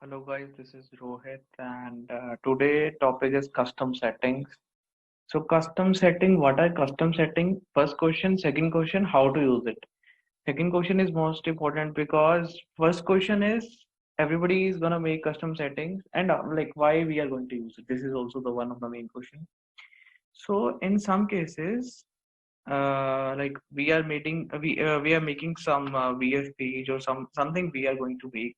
Hello guys, this is Rohit and today topic is custom settings. So custom setting, what are custom setting? First question, second question, how to use it. Second question is most important because first question is everybody is gonna make custom settings and like why we are going to use it. This is also the one of the main question. So in some cases, like we are making some VF page or something we are going to make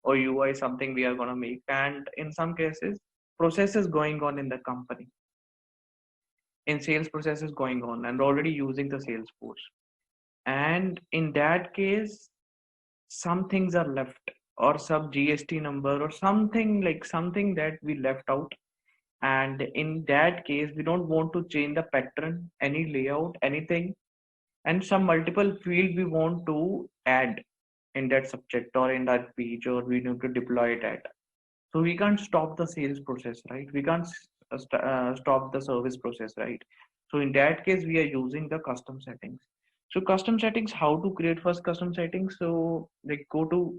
or UI something we are going to make, and in some cases process is going on in the company, in sales process is going on and already using the Salesforce, and in that case some things are left or some GST number or something like something that we left out, and in that case we don't want to change the pattern, any layout, anything, and some multiple field we want to add in that subject or in that page, or we need to deploy it at. So we can't stop the sales process, right? We can't stop the service process, right? So in that case we are using the custom settings. So custom settings, how to create first custom settings? So like go to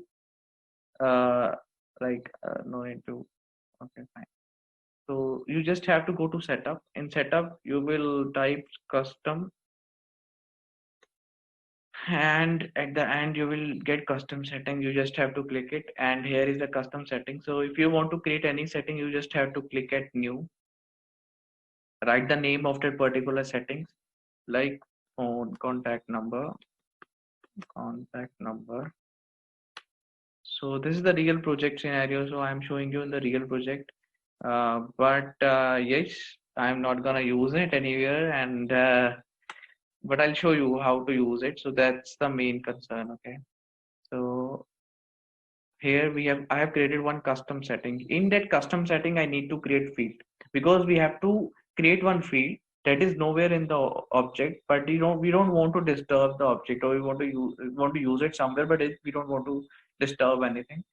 uh no need to, okay, fine. So you just have to go to setup. In setup you will type custom, and at the end you will get custom setting. You just have to click it, and here is the custom setting. So if you want to create any setting, you just have to click at new, write the name of that particular settings, like phone contact number. So this is the real project scenario, so I'm showing you in the real project, but yes, I'm not gonna use it anywhere, and but I'll show you how to use it. So that's the main concern. Okay, so here I have created one custom setting. In that custom setting I need to create field, because we have to create one field that is nowhere in the object, but we don't want to disturb the object, or we want to use it somewhere, but we don't want to disturb anything.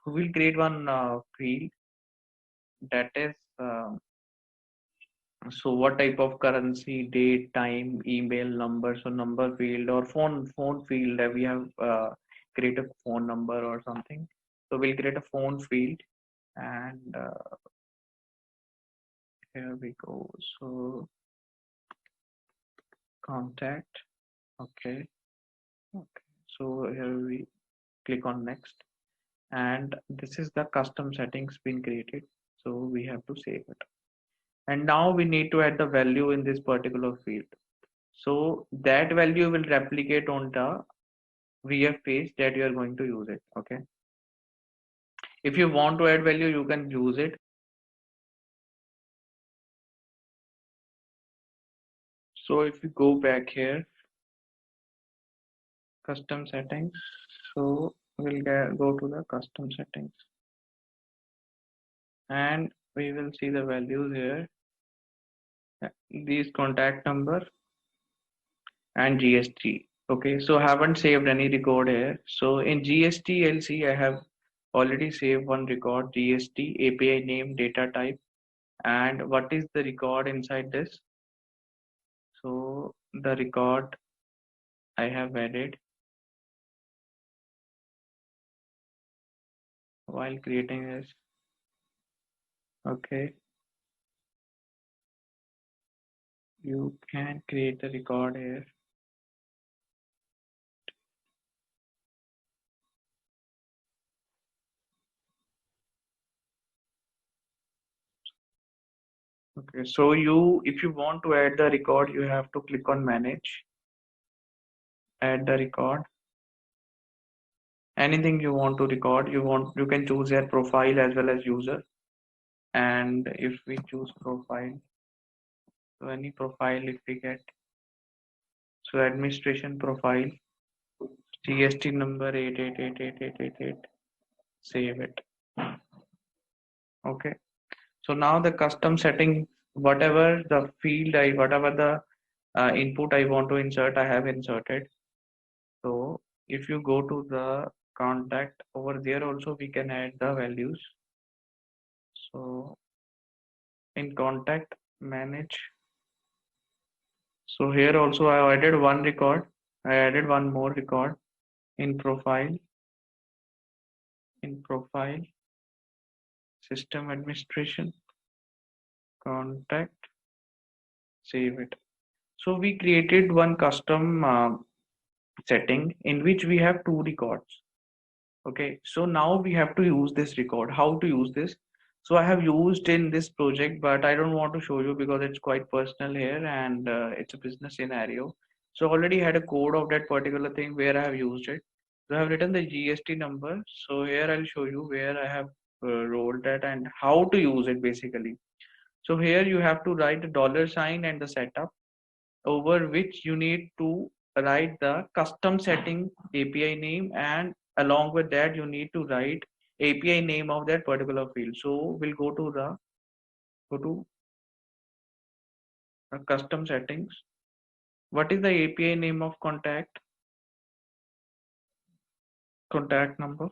So we'll create one field that is so what type of currency, date, time, email, number. So number field or phone field that we have create a phone number or something. So we'll create a phone field, and here we go. So contact. Okay. Okay. So here we click on next, and this is the custom settings been created. So we have to save it. And now we need to add the value in this particular field. So that value will replicate on the VF page that you are going to use it. Okay. If you want to add value, you can use it. So if you go back here, custom settings. So go to the custom settings, and we will see the values here. These contact number and GST. Okay, so I haven't saved any record here. So in GST, I'll see I have already saved one record, GST, API name, data type, and what is the record inside this? So the record I have added while creating this. Okay, you can create the record here. Okay, so if you want to add the record, you have to click on manage, add the record. Anything you want to record, you can choose your profile as well as user. And if we choose profile, so any profile if we get, so administration profile, GST number 88888888, save it. Okay. So now the custom setting, whatever the whatever the input I want to insert, I have inserted. So if you go to the contact over there, also we can add the values. So in contact manage. So here also I added one record. I added one more record in profile. In profile. system administration, contact, save it. So we created one custom setting in which we have two records. Okay, so now we have to use this record. How to use this? So I have used in this project, but I don't want to show you because it's quite personal here and it's a business scenario. So I already had a code of that particular thing where I have used it. So I have written the GST number. So here I'll show you where I have rolled that and how to use it basically. So here you have to write the dollar sign and the setup, over which you need to write the custom setting API name, and along with that you need to write API name of that particular field. So we'll go to custom settings. What is the API name of contact number?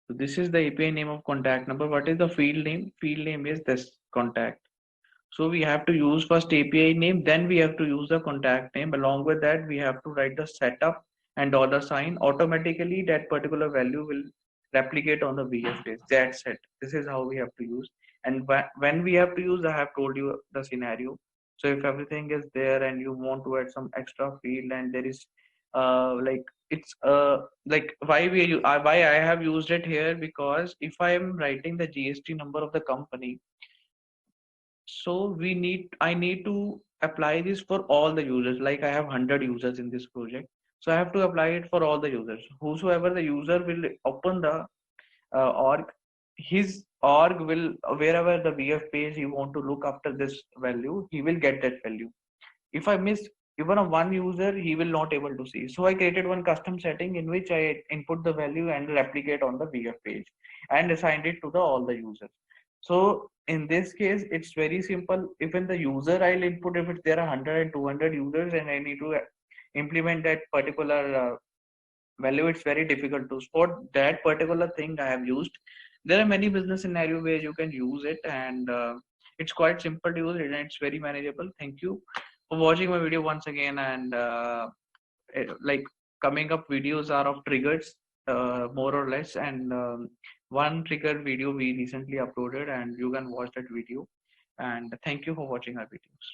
So this is the API name of contact number. What is the field name? Field name is this contact. So we have to use first API name, then we have to use the contact name. Along with that, we have to write the setup and dollar sign. Automatically, that particular value will replicate on the VF page. That's it. This is how we have to use. And when we have to use, I have told you the scenario. So if everything is there and you want to add some extra field and there is like it's like why I have used it here, because if I am writing the GST number of the company, so I need to apply this for all the users. Like I have 100 users in this project, so I have to apply it for all the users. Whosoever the user will open the org, his org will, wherever the VF page you want to look after this value, he will get that value. If I miss even a one user, he will not able to see. So I created one custom setting in which I input the value and replicate on the VF page and assigned it to the all the users. So in this case, it's very simple. Even the user I'll input, if it's there are 100 and 200 users and I need to implement that particular value, it's very difficult to spot that particular thing I have used. There are many business scenario where you can use it, and it's quite simple to use it and it's very manageable. Thank you for watching my video once again. And like coming up videos are of triggers, more or less, and one trigger video we recently uploaded and you can watch that video. And thank you for watching our videos.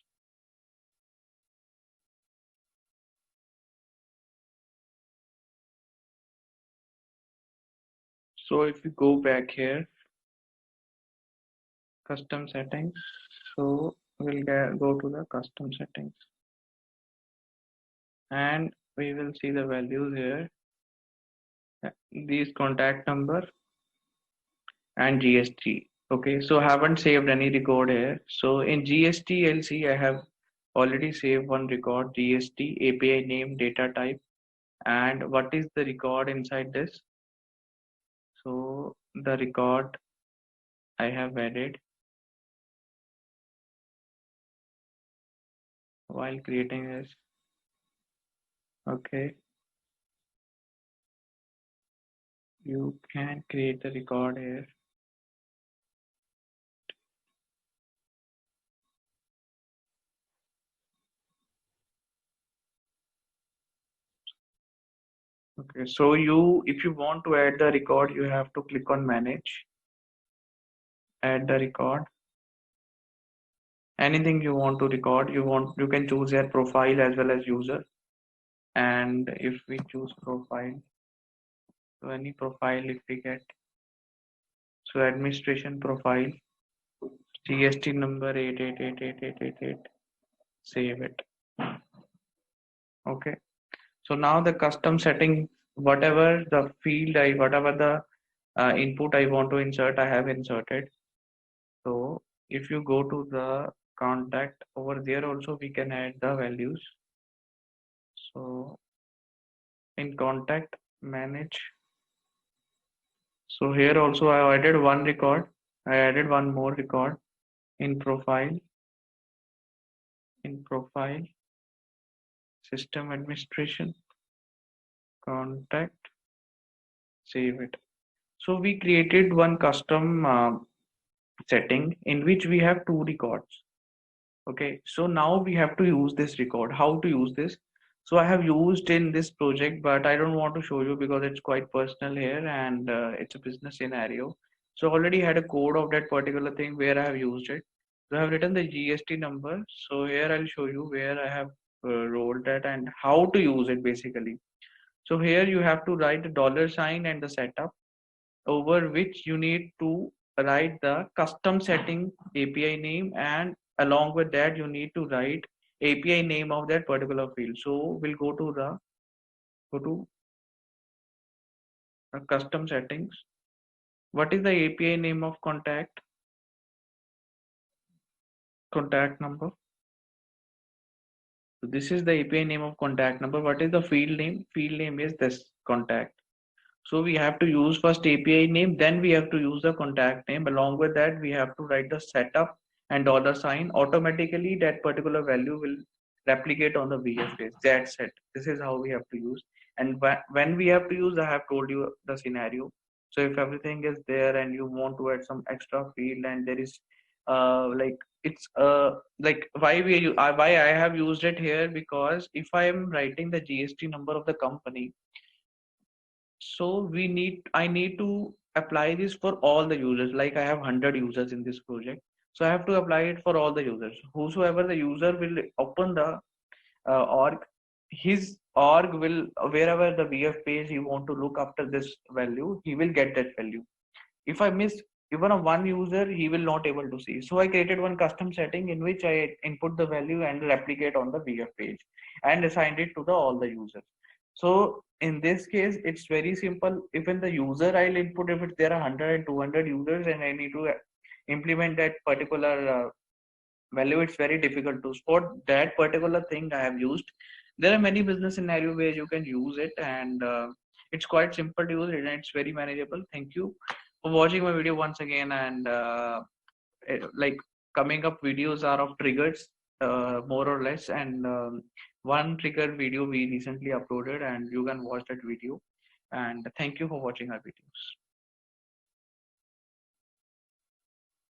So if we go back here, custom settings, so we'll go to the custom settings and we will see the values here. These contact number and GST. Okay, so I haven't saved any record here. So in GST LC, I have already saved one record, GST API name, data type, and what is the record inside this? So the record I have added while creating this. Okay, you can create the record here. Okay, so if you want to add the record, you have to click on manage, add the record. Anything you want to record, you can choose your profile as well as user. And if we choose profile, so any profile if we get, so administration profile, GST number 88888888, save it. Okay. So now the custom setting, whatever the field whatever the input I want to insert, I have inserted. So if you go to the contact, over there also we can add the values. So in contact, manage. So here also I added one record. I added one more record in profile. In profile, system administration, contact, save it. So we created one custom setting in which we have two records. Okay, so now we have to use this record. How to use this? So I have used in this project, but I don't want to show you because it's quite personal here and it's a business scenario. So already had a code of that particular thing where I have used it. So I have written the GST number. So here I'll show you where I have rolled that and how to use it basically. So here you have to write the dollar sign and the setup, over which you need to write the custom setting API name, and along with that you need to write API name of that particular field. So we'll go to custom settings. What is the API name of contact number? So this is the API name of contact number. What is the field name? Field name is this contact. So we have to use first API name, then we have to use the contact name. Along with that, we have to write the setup and dollar sign. Automatically, that particular value will replicate on the VF page. That's it. This is how we have to use. And when we have to use, I have told you the scenario. So if everything is there and you want to add some extra field and there is like it's like why I have used it here, because if I am writing the GST number of the company, so I need to apply this for all the users. Like I have 100 users in this project, so I have to apply it for all the users. Whosoever the user will open the org, his org will, wherever the VF page he want to look after this value, he will get that value. If I miss even a one user, he will not able to see. So I created one custom setting in which I input the value and replicate on the VF page and assigned it to the all the users. So in this case it's very simple. Even the user I'll input, if it's there are 100 and 200 users and I need to implement that particular value, it's very difficult to spot that particular thing I have used. There are many business scenario where you can use it, and it's quite simple to use it and it's very manageable. Thank you for watching my video once again. And like coming up videos are of triggers, more or less, and one trigger video we recently uploaded and you can watch that video. And thank you for watching our videos.